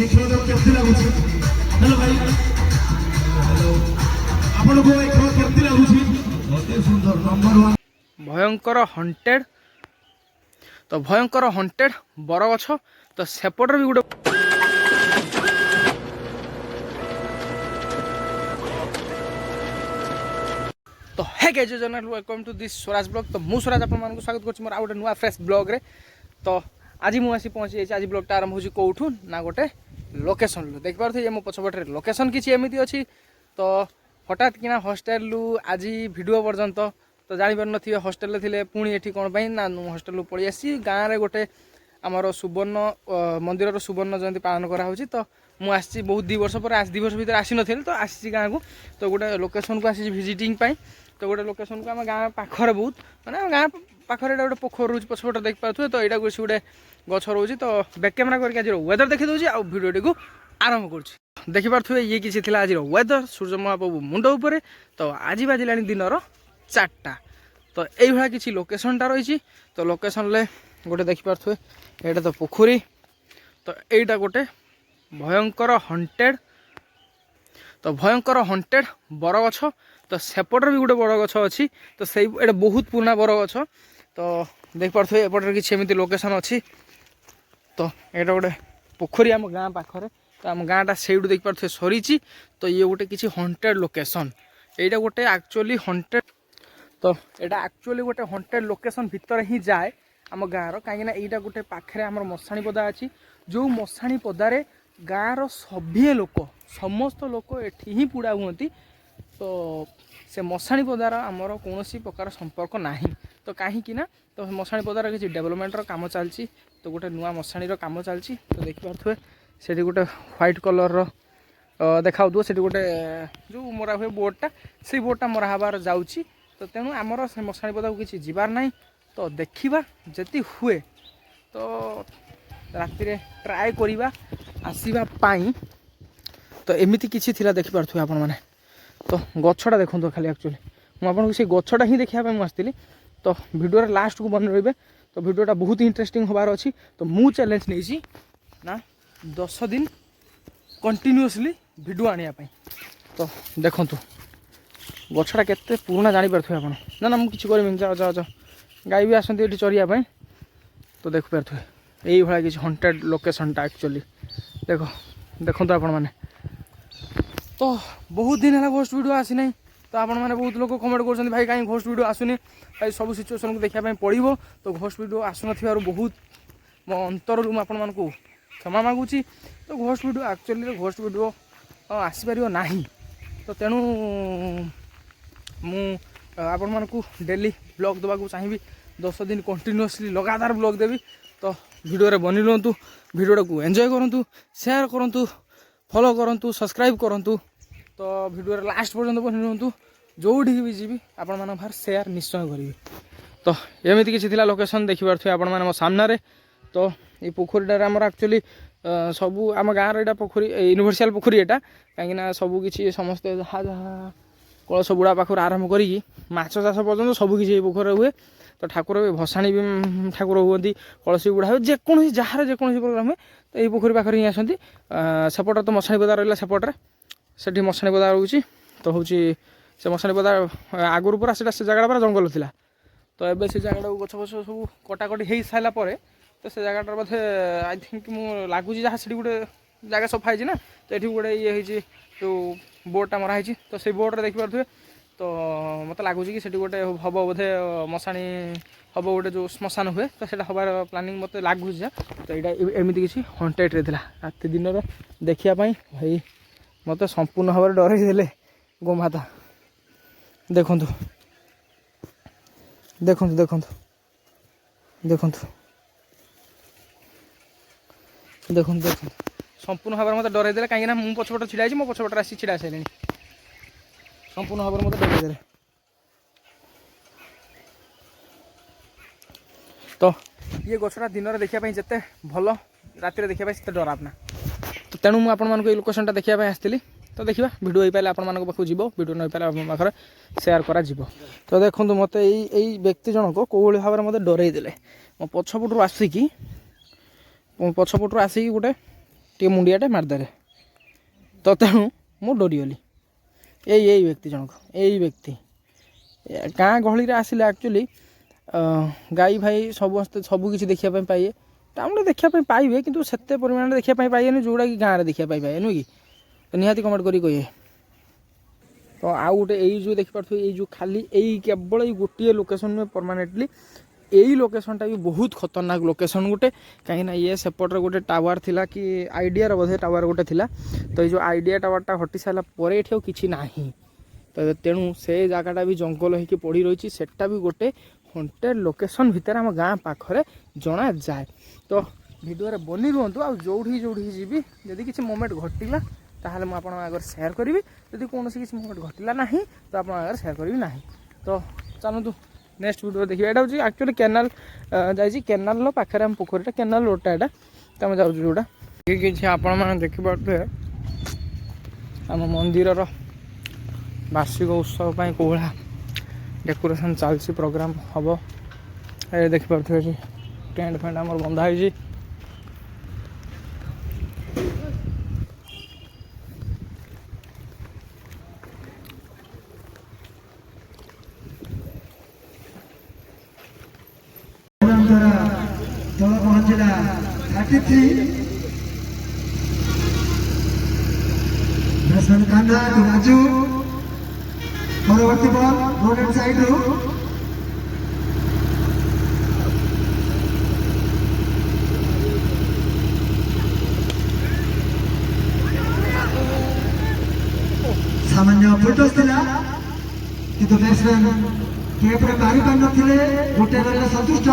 এই খেল কেমতি লাগুଛି হ্যালো ভাই হ্যালো ଆପଣଙ୍କୁ এই খেল কেমতি লাগুଛି অতি সুন্দর নম্বর 1 ভয়ঙ্কর হন্টেড তো ভয়ঙ্কর হন্টেড বরগছ তো সেপটরে বি গোটে तो है guys general welcome to this Swaraj blog तो मु स्वराज आपण मानक स्वागत करछि मोर आ गोटे नुआ फ्रेश ब्लॉग रे तो आज मु आसी पहुंची जाइछि आज ब्लॉग टा आरंभ होछि कोठू ना गोटे लोकेशन लु देख पारथि जे मो पछपटरे लोकेशन किछि एमिति अछि तो हठात किना हॉस्टल लु आज वीडियो पर्यंत तो जानि पर नथिबे हॉस्टल रे थिले पुणी एठी कोन पई ना हॉस्टल लु पळि आसी गां रे गोटे आमर सुवर्ण मंदिर रो सुवर्ण जयंती पालन करा होछि तो मु आसी बहुत 2 वर्ष पर आज 2 वर्ष भीतर आसी नथिल तो आसी गां को तो गोटे लोकेशन को आसी विजिटिंग पई तो गोटे लोकेशन को आम गाँ पाखरे बहुत मैंने गाँ पाखरे गोटे पोखर रोज पछपट देख पारे तो यहाँ कुछ गोटे गछ रोज तो बैक कैमेरा करके आज वेदर देखी दूसरी आ भिडियो को आरंभ कर देखिपे ये किसी आज वेदर सूर्य महाप्रभु मुंड उपर तो आज बाजिला दिन 4टा तो यही किसी लोकेशनटा रही तो लोकेशन गोटे देखिपे यहाँ तो पोखरी तो यहाँ गोटे भयंकर हंटेड तो भयंकर हंटेड बरगछ तो सेपटर भी गोटे बरगछ अच्छी तो से बहुत पुराना बरगछ तो देख पारे एपटर किसी लोकेशन अच्छी तो यहाँ गोटे पोखरी आम गाँ पाखरे तो आम गाँटा से देख पारे सरी तो ये गोटे किसी हंटेड लोकेशन यहाँ गोटे एक्चुअली हंटेड तो यहाँ एक्चुअली गोटे हंटेड लोकेशन भितर ही जाए आम गाँव कहीं यहाँ गोटे पाखे आम मशाणी पदा अच्छी जो मशाणी पदारे गाँव सभी लोक समस्त लोक एठी ही पुड़ा हुंती तो से मशाणी पदार आमर कौन प्रकार संपर्क नाही तो कहीं ना तो मशाणी पदार किसी डेवलपमेंटर काम चलती तो गोटे नुआ मशाणी काम चलती तो देखिपे से गोटे व्हाइट कलर देखा से गोटे जो मरा हुए बोर्डटा से बोर्डटा मरा हबार जाऊँगी तो तेणु आमर से मशाणी पदा को किसी जीवार ना तो देखा जति हुए तो राति ट्राए करवा आसवा पाई तो एमती किसी थिला देखि पारथु आपण माने तो गछटा देखो खाली एक्चुअली मुझे से गछटा ही देखा आसती तो वीडियो लास्ट को बन रही तो वीडियोटा बहुत इंटरेस्टिंग होबार अच्छी तो मु चैलेंज नहीं ना 10 दिन कंटिन्यूअसली वीडियो आने तो देखु गछटा केते पुराना जानी पारथु आपण ना ना मुझे किसी जाओ जाओ जाओ गाई भी आसती ये चरिया तो देख पारथु यही भाई किसी हंटेड लोकेशनटा एक्चुअली देखो देखो आपण माने तो बहुत दिन है घोस्ट वीडियो आसी ना तो आपण मैंने बहुत लोग कमेंट कर भाई कहीं घोस्ट वीडियो आसुनी भाई सब सिचुएसन को देखापी पड़ो तो घोस्ट वीडियो आसन बहुत मो अंतर आपण मान क्षमा मागुची तो ghost video actually ghost video आसीपर ना तो तेणु आपण मान डेली ब्लॉग देवाक चाहिए 10 दिन कंटिन्यूअसली लगातार ब्लॉग देवी तो वीडियो रे बनी रुहतु वीडियो को एंजॉय करूँ शेयर करूँ फॉलो करूँ सब्सक्राइब करूँ तो वीडियो लास्ट पर्यंत बनी रुहतु जोठी भी जी आपण मान बाहर शेयर निश्चय करी तो एमती किसी लोकेशन देखिपे आपण मैंने मो सामने तो ये पोखरीटार आमर एक्चुअली सबू आम गाँव यहाँ पोखरी यूनिवर्सल पोखरी यहाँ कहीं सबू किसी समस्ते जहाँ जहाँ कलश बुड़ा पाखर आरंभ करी माछ चाष पर्यटन सबकि पोखर हुए तो ठाकुर भी भसाणी भी ठाकुर हुए कलसी बुढ़ा हुए जेकोसी जार जेकोसी प्रोग्राम हुए तो ये पोखरी पाखे ही आसती सेपट तो मशाणी पदा रहा सेपटे से मशाणी पदा रोचे तो हूँ से मशाणी पदा आगुरी पूरा से जगह पूरा जंगल था तो ये से जगह गछ गछ सब कटाकटी हो सारापर तो से जगह बोधे आई थिंक मु लगुच जहाँ से गोटे जगह सफा है ना तो ये गोटे ये जो बोर्डटा मराही तो से बोर्ड देखिपे तो मत लगुच कि गोटे हम बोधे मशाणी हम गोटे जो श्मशान हुए तो से हबार प्लानिंग मत लगुच तो यहाँ एमती किसी हंटेड राति दिन देखापी भाई मत संपूर्ण भाव डर गोमाता देखु देखु देखु देखु देखु देखु संपूर्ण भाव मत डर कहीं मुझे पछपट छिड़ा मो पछपट आसी छिड़ा सारे संपूर्ण भाव मत डर तो ये गछटा दिन में देखापी जिते भल राति देखापी से डरावना तो तेणु मुझे आपको ये लोकेशनटा देखापी आसती तो देखा वीडियो हो पारे आपण पाखु जीव वीडियो नहीं पारे आप पाखे सेयार करा तो देखो मत यही व्यक्ति जनक कौली भाव में मत डर मो पछपटू आसिकी पछपटू आसिकी गोटे टे मुंडियाटे मारिदेले तो तेणु मु डरीगली यही व्यक्ति जनक यही व्यक्ति गाँ गहली आसिले एक्चुअली गाई भाई सब किसी देखा पाइए टाउन देखा पाइबे कि सेते परिमाण देखा पाइबे जोड़ा कि गाँव में देखा पाइबे नुह कि तो निहाती कमेंट करी कहे तो आउ गोटे यही जो देखिपे ये जो खाली यही केवल ये गोटे लोकेशन में परमानेंटली यही लोकेशनटा भी बहुत खतरनाक लोकेशन गोटे कहीं ये सेपटे गोटे टावर थिला कि आइडिया बोधे टावर गोटे थिला तो ये जो आइडिया टावरटा हटि सारा पर ये किसी ना तो तेणु से जगहटा भी जंगल होकर पड़ी रही सेटा भी गोटे हंटेड लोकेशन भितर आम गाँ पाखे जना जाए तो भिडियो बनी रुहतु आ जो जी जदि किसी मोमेंट घटिला ताहले मुझे आपन आगे सेयार करी जदि कौन किसी मोमेंट घटिला ना तो आप आगे सेयार करी ना तो चलतु नेक्स्ट वीडियो देखिए यहाँ हूँ एक्चुअली केनाल जाइए केनाल पाखे आम पोखरीटा केनाल रोडटा यहाँ तो आम जाऊँ जोड़ा कि आपण मैंने देखिपे आम मंदिर वार्षिक उत्सव कोहला डेकोरेशन चलती प्रोग्राम हम ये देखिपे टेंट फेंट आम बंधाई दल पहुंचला 33 बैट्समैन कान्हा राजू परवर्ती बॉल रोड एंड साइड रू सामान्य फुलटॉस थिला किंतु बैट्समैन के पर मारी पार नथिले गोटे रन संतुष्ट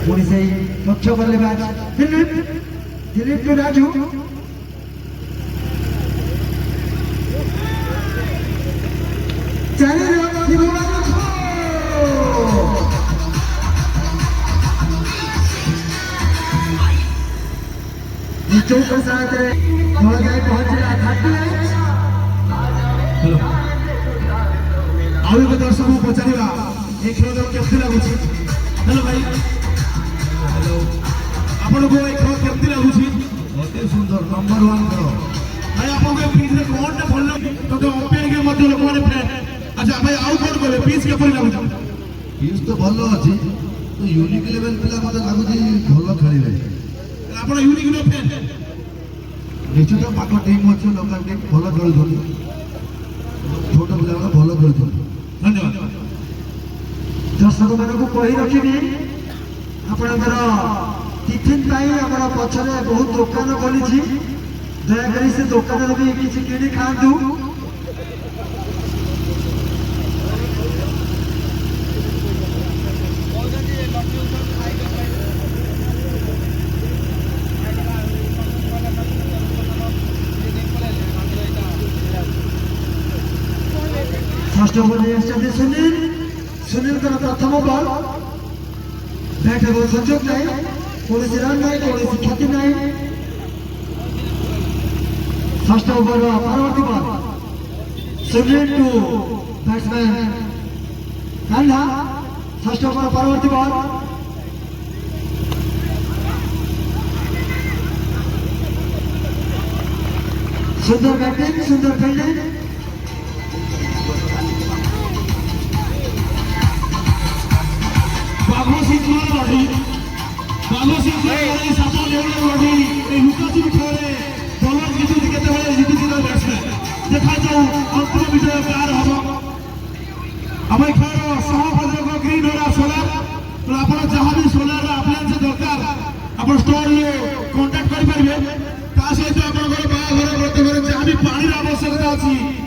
पुणी से दक्ष बल्लेबाज दिलीप टू राजू चौक साथ पहुंचला आउ एक दर्शक पचारा ये खेल केमती लगुच हेलो भाई हेलो आपन को एक खेल केमती लगुच अति सुंदर नंबर 1 खेल भाई आपन को पिच रे कोन टा भल तो अंपायर के मध्य लोक माने फ्रेंड अच्छा भाई आउ कोन बोले पिच के परि लगुच पिच तो भल अछि तो यूनिक लेवल पिला मते लागुची भल खेलिले आपन यूनिक नो फ्रेंड निश्चित पाख टीम अच्छे लोकल टीम भल खेलुन छोट पिला भल खेलुन धन्यवाद दर्शक मानक कही रखी आपणकर टिफिन पछरे बहुत दुकान खोली दयाकोरी से दुकान भी किसी किणी खातु फर्स्ट ओवर सुनील सुनील प्रथम बॉल बैट सुजोग ना कौन रन ना कौन क्षति ना फर्स्ट ओवर परवर्ती ball Sunil to batsman Kanha first over परवर्ती बॉल सुंदर बैटिंग सुंदर फील्डिंग देखा जाऊ अंतिम विजय कार हम आम खेल सहप्रदर्शक ग्रीन हो सोलार तो आप जहाँ भी सोलार अप्लायंस दरकार आप स्टोर कांटेक्ट करेंगे सहित आप बाहर व्रतघर जहाँ भी पानी आवश्यकता अच्छी